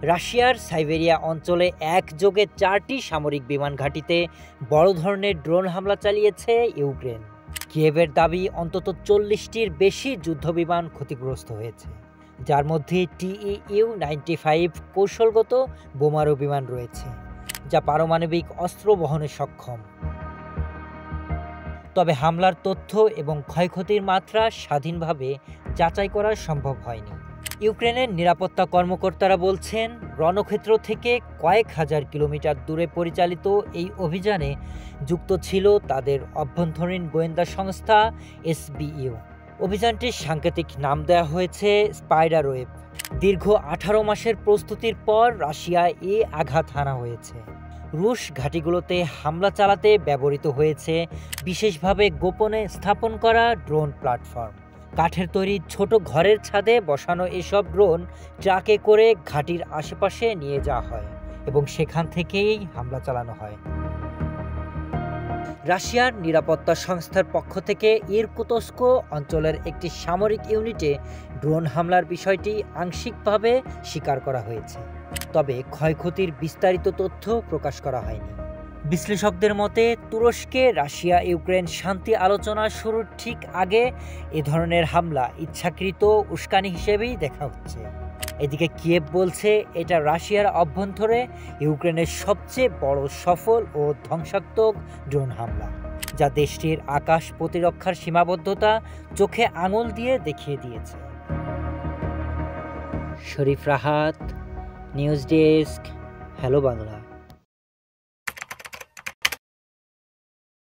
রাশিয়ার সাইবেরিয়া অঞ্চলে একযোগে 4টি সামরিক বিমান ঘাঁটিতে বড় ধরনের ড্রোন হামলা চালিয়েছে ইউক্রেন। কিয়েভের দাবি অন্তত 40টির বেশি যুদ্ধবিমান ক্ষতিগ্রস্ত হয়েছে, যার মধ্যে TU-95 কৌশলগত বোমারু বিমান রয়েছে, যা পারমাণবিক অস্ত্র বহনে সক্ষম। তবে হামলার তথ্য এবং ক্ষয়ক্ষতির মাত্রা স্বাধীনভাবে যাচাই করা সম্ভব হয়নি। ইউক্রেনের নিরাপত্তা কর্মকর্তারা বলছেন, রণক্ষেত্র থেকে কয়েক হাজার কিলোমিটার দূরে পরিচালিত এই অভিযানে যুক্ত ছিল তাদের অভ্যন্তরীণ গোয়েন্দা সংস্থা SBU। অভিযানটির সাংকেতিক নাম দেওয়া হয়েছে স্পাইডার ওয়েব। দীর্ঘ 18 মাসের প্রস্তুতির পর রাশিয়ায় এই আঘাত হানা হয়েছে। রুশ ঘাঁটিগুলোতে হামলা চালাতে ব্যবহৃত হয়েছে বিশেষভাবে গোপনে স্থাপন করা ড্রোন প্ল্যাটফর্ম। কাঠের তৈরি ছোট ঘরের ছাদে বসানো এসব ড্রোন ট্রাকে করে ঘাঁটির আশেপাশে নিয়ে যাওয়া হয় এবং সেখান থেকেই হামলা চালানো হয়। রাশিয়ার নিরাপত্তা সংস্থার পক্ষ থেকে ইরকুতস্ক অঞ্চলের একটি সামরিক ইউনিটে ড্রোন হামলার বিষয়টি আংশিকভাবে স্বীকার করা হয়েছে, তবে ক্ষয়ক্ষতির বিস্তারিত তথ্য প্রকাশ করা হয়নি। বিশ্লেষকদের মতে, তুরস্কে রাশিয়া ইউক্রেন শান্তি আলোচনা শুরুর ঠিক আগে এ ধরনের হামলা ইচ্ছাকৃত উস্কানি হিসেবেই দেখা হচ্ছে। এদিকে কিয়েভ বলছে এটা রাশিয়ার অভ্যন্তরে ইউক্রেনের সবচেয়ে বড় সফল ও ধ্বংসাত্মক ড্রোন হামলা, যা দেশটির আকাশ প্রতিরক্ষার সীমাবদ্ধতা চোখে আঙুল দিয়ে দেখিয়ে দিয়েছে। Sharif Rahat, news desk, hello Bangla.